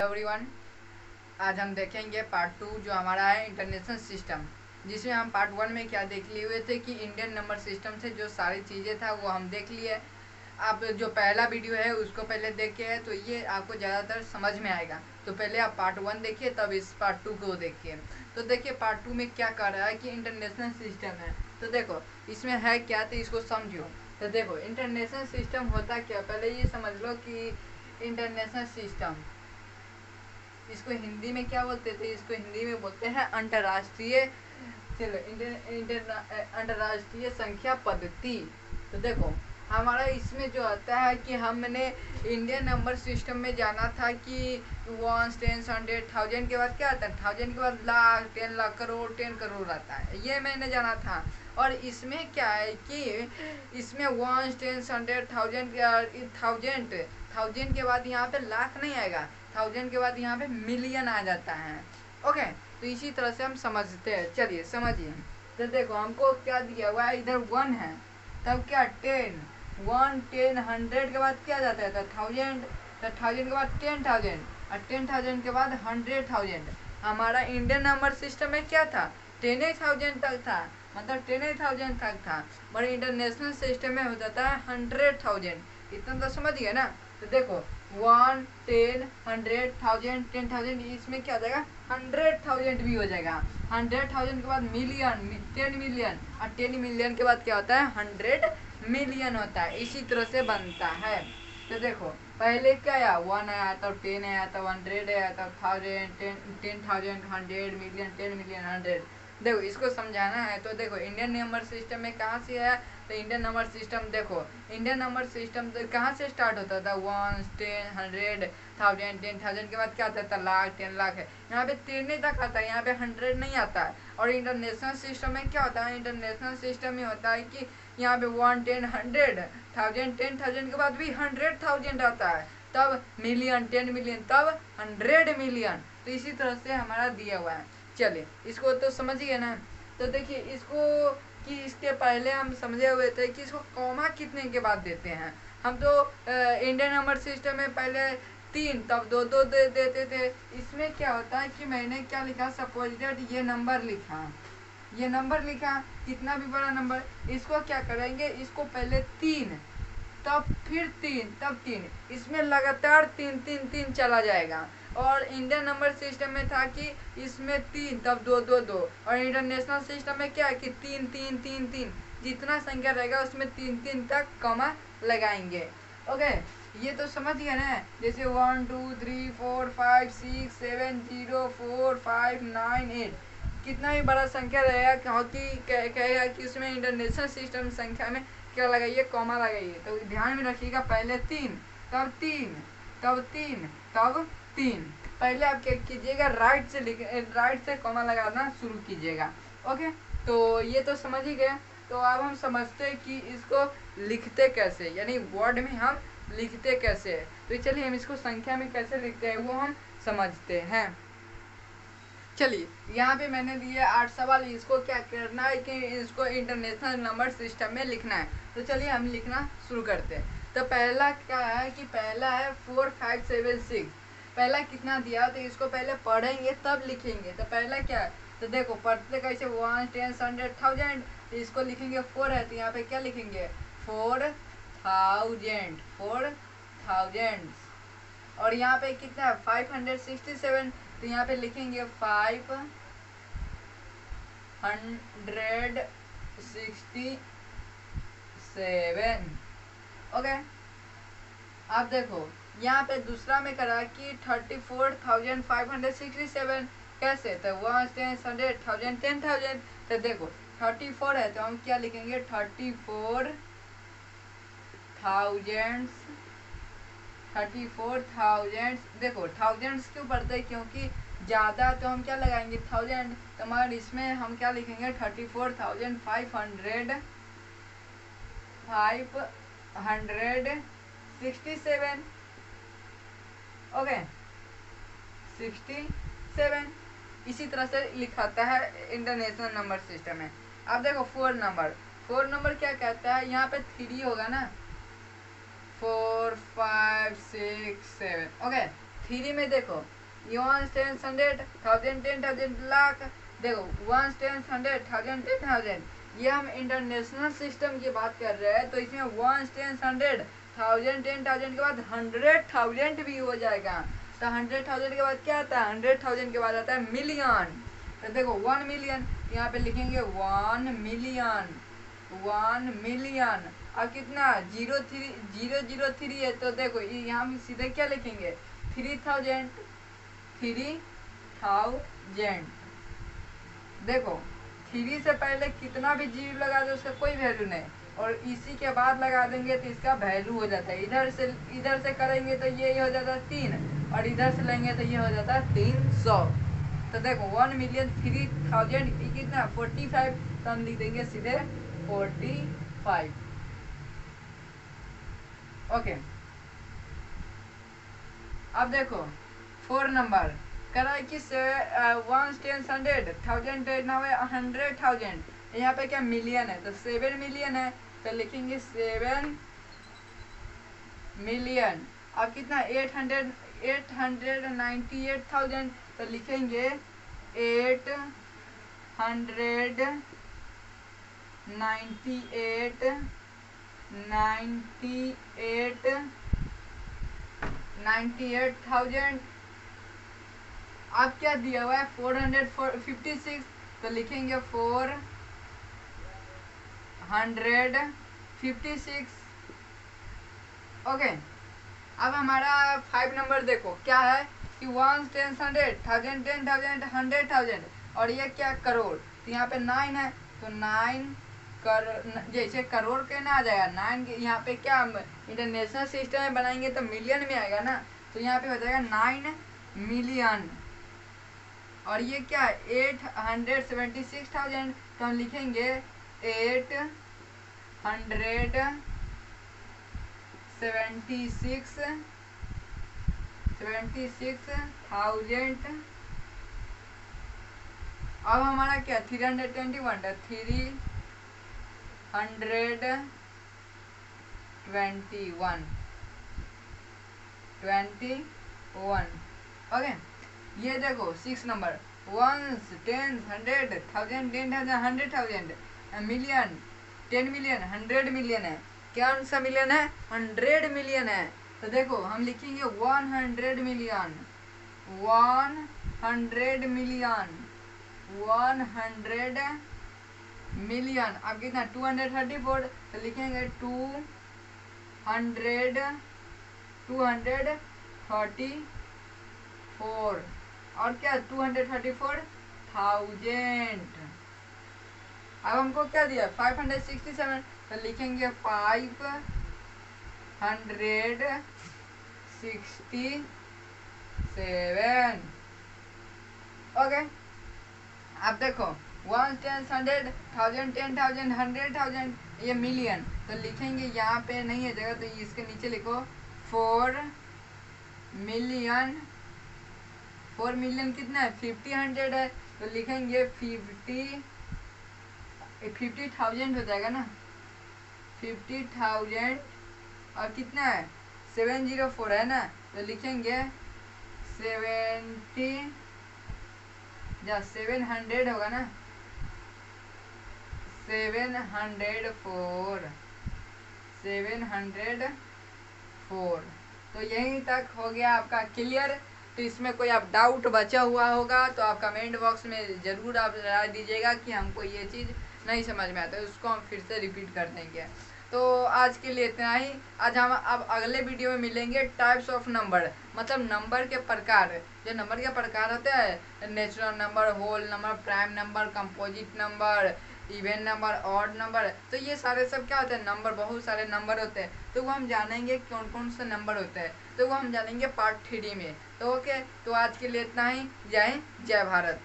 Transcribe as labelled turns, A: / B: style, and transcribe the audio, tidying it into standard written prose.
A: Everyone, आज हम देखेंगे पार्ट 2 जो हमारा है इंटरनेशनल सिस्टम, जिसमें हम पार्ट 1 में क्या देख लिए हुए थे कि इंडियन नंबर सिस्टम से जो सारी चीज़ें था वो हम देख लिए। आप जो पहला वीडियो है उसको पहले देखिए तो ये आपको ज़्यादातर समझ में आएगा। तो पहले आप पार्ट 1 देखिए, तब इस पार्ट 2 को देखिए। तो देखिए पार्ट 2 में क्या कर रहा है कि इंटरनेशनल सिस्टम है। तो देखो इसमें है क्या, तो इसको समझो। तो देखो इंटरनेशनल सिस्टम होता क्या, पहले ये समझ लो कि इंटरनेशनल सिस्टम, इसको हिंदी में क्या बोलते थे, इसको हिंदी में बोलते हैं अंतर्राष्ट्रीय, चलो अंतर्राष्ट्रीय संख्या पद्धति। तो देखो हमारा इसमें जो आता है कि हमने इंडियन नंबर सिस्टम में जाना था कि 1 10 100 1000 के बाद क्या आता है, 1000 के बाद लाख, 10 लाख, करोड़, 10 करोड़ आता है, ये मैंने जाना था। और इसमें क्या है कि इसमें 1 10 100 1000 थाउजेंड के बाद यहाँ पे लाख नहीं आएगा, 1000 के बाद यहाँ पे मिलियन आ जाता है। ओके, तो इसी तरह से हम समझते हैं। चलिए समझिए। तो देखो हमको क्या दिया हुआ है, इधर 1 है, तब क्या 10, 1 10 100 के बाद क्या जाता है, तो 1000, तो 1000 के बाद 10,000, और 10,000 के बाद 100,000। हमारा इंडियन नंबर सिस्टम में क्या था, 10,000 तक था, मतलब 10,000 तक था। और इंटरनेशनल सिस्टम में हो जाता है 100,000। इतना तो समझ गए ना। तो देखो 1 10 100 1000 10,000, इसमें क्या हो जाएगा, 100,000 भी हो जाएगा। 100,000 के बाद मिलियन, 10 मिलियन, और 10 मिलियन के बाद क्या होता है, 100 मिलियन होता है। इसी तरह से बनता है। तो देखो पहले क्या आया, 1 आया, तब 10 आया, तब 100 आया, तब 1000 10,000 100 मिलियन 10 मिलियन 100। देखो इसको समझाना है। तो देखो इंडियन नंबर सिस्टम में कहाँ से है, तो इंडियन नंबर सिस्टम देखो, इंडियन नंबर सिस्टम तो कहाँ से स्टार्ट होता था, 1 10 100 1000 10,000 के बाद क्या आता था, लाख, 10 लाख है, यहाँ पे 10 तक आता है, यहाँ पे 100 नहीं आता है। और इंटरनेशनल सिस्टम में क्या होता है, इंटरनेशनल सिस्टम में होता है कि यहाँ पे 1 10 100 1000 10,000 के बाद भी 100,000 आता है, तब मिलियन, 10 मिलियन, तब 100 मिलियन। तो इसी तरह से हमारा दिया हुआ है। चलिए इसको तो समझिए ना। तो देखिए इसको कि इसके पहले हम समझे हुए थे कि इसको कॉमा कितने के बाद देते हैं। हम तो इंडियन नंबर सिस्टम में पहले 3 तब 2 2 देते थे। इसमें क्या होता है कि मैंने क्या लिखा, सपोज दैट ये नंबर लिखा, ये नंबर लिखा, कितना भी बड़ा नंबर, इसको क्या करेंगे, इसको पहले 3, तब फिर 3, तब 3, इसमें लगातार 3 3 3 चला जाएगा। और इंडियन नंबर सिस्टम में था कि इसमें 3 तब 2 2 2, और इंटरनेशनल सिस्टम में क्या है कि 3 3 3 3, जितना संख्या रहेगा उसमें 3 3 तक कॉमा लगाएंगे। ओके, ये तो समझ गए ना। जैसे 1 2 3 4 5 6 7 0 4 5 9 8, कितना भी बड़ा संख्या रहेगा कि कहेगा कि उसमें इंटरनेशनल सिस्टम संख्या में क्या लगाइए, कॉमा लगाइए। तो ध्यान में रखिएगा, पहले 3 तब 3 तब 3 तब 3। पहले आप क्या कीजिएगा, राइट से कॉमा लगाना शुरू कीजिएगा। ओके, तो ये तो समझ ही गए। तो अब हम समझते हैं कि इसको लिखते कैसे, यानी वर्ड में हम लिखते कैसे। तो चलिए हम इसको संख्या में कैसे लिखते हैं वो हम समझते हैं। चलिए यहाँ पे मैंने दिए 8 सवाल, इसको क्या करना है कि इसको इंटरनेशनल नंबर सिस्टम में लिखना है। तो चलिए हम लिखना शुरू करते हैं। तो पहला क्या है कि पहला है 4 5 7 6। पहला कितना दिया, तो इसको पहले पढ़ेंगे तब लिखेंगे। तो पहला क्या है, तो देखो पढ़ते कैसे, 1 10 100 1000, तो इसको लिखेंगे 4 है, तो यहाँ पे क्या लिखेंगे, 4,000 4,000। और यहाँ पे कितना है, 567, तो यहाँ पे लिखेंगे 567। ओके, अब देखो यहाँ पे दूसरा में करा कि 34,567। कैसे, तो 1 10 100 1000 10,000। तो देखो 34 है, तो हम क्या लिखेंगे, 34,000। देखो थाउजेंड्स क्यों पढ़ते हैं, क्योंकि ज़्यादा तो हम क्या लगाएंगे, 1000। तो मगर इसमें हम क्या लिखेंगे, 34,567। ओके 67। इसी तरह से लिखाता है इंटरनेशनल नंबर सिस्टम में। अब देखो 4 नंबर क्या कहता है, यहाँ पे 3 होगा ना, 4 5 6 7। ओके, 3 में देखो ये 1 10 100 1000 10,000 लाख, देखो 1 10 100 1000 10,000, ये हम इंटरनेशनल सिस्टम की बात कर रहे हैं, तो इसमें 1 10 100 1000 10,000 के बाद 100,000 भी हो जाएगा। तो 100,000 के बाद क्या आता है, 100,000 के बाद आता है मिलियन। तो देखो 1 मिलियन, यहाँ पे लिखेंगे 1 मिलियन, 1 मिलियन। अब कितना 003 है, तो देखो यहाँ हम सीधे क्या लिखेंगे 3000, 3000। देखो 3 से पहले कितना भी जीरो लगा दो उसका कोई वैल्यू नहीं, और इसी के बाद लगा देंगे तो इसका वैल्यू हो जाता है। इधर से करेंगे तो ये हो जाता है 3, और इधर से लेंगे तो ये हो जाता है 300। तो देखो 1 मिलियन 3000 कितना 45, तो हम लिख देंगे सीधे 45। ओके, अब देखो 4 नंबर करा है कि 1 10 100 1000 10 100,000, यहाँ पे क्या मिलियन है, तो 7 मिलियन है, तो लिखेंगे 7 मिलियन। अब कितना 898,000, तो लिखेंगे 98,000। अब क्या दिया हुआ है 456, तो लिखेंगे 456। ओके, अब हमारा 5 नंबर देखो क्या है कि 1 10 100 1000 10,000 100,000, और ये क्या करोड़, तो यहाँ पे 9 है, तो 9 जैसे करोड़ के ना आ जाएगा 9, यहाँ पे क्या इंटरनेशनल सिस्टम में बनाएंगे तो मिलियन में आएगा ना, तो यहाँ पे हो जाएगा 9 मिलियन। और ये क्या 876,000, तो हम लिखेंगे 876,000। अब हमारा क्या 321 है, 321। ओके, ये देखो 6 नंबर 1 10 100 1000 10,000 100,000 मिलियन 10 मिलियन 100 मिलियन है, क्या सा मिलियन है 100 मिलियन है। तो देखो हम लिखेंगे 100 मिलियन 100 मिलियन 100 मिलियन। अब कितना 234, तो लिखेंगे 234, और क्या 234,000। अब हमको क्या दिया 567, तो लिखेंगे 567। ओके, अब देखो 1 10 100 1000 10,000 100,000, ये मिलियन, तो लिखेंगे यहाँ पे नहीं है जगह, तो इसके नीचे लिखो 4 मिलियन। 4 मिलियन कितना है 50 है, तो लिखेंगे 50,000 हो जाएगा ना 50,000। और कितना है 704 है ना, तो लिखेंगे 700 होगा ना 704। तो यहीं तक हो गया आपका क्लियर। तो इसमें कोई आप डाउट बचा हुआ होगा तो आप कमेंट बॉक्स में ज़रूर आप राय दीजिएगा कि हमको ये चीज़ नहीं समझ में आता है, उसको हम फिर से रिपीट कर देंगे। तो आज के लिए इतना ही। आज हम अब अगले वीडियो में मिलेंगे टाइप्स ऑफ नंबर, मतलब नंबर के प्रकार। जो नंबर के प्रकार होते हैं natural number, whole number, prime number, composite number, even number, odd number, तो ये सारे सब क्या होते हैं नंबर, बहुत सारे नंबर होते हैं। तो वो हम जानेंगे कौन कौन से नंबर होते हैं, तो वो हम जानेंगे पार्ट 3 में। तो ओके, तो आज के लिए इतना ही। जय हिंद, जय भारत।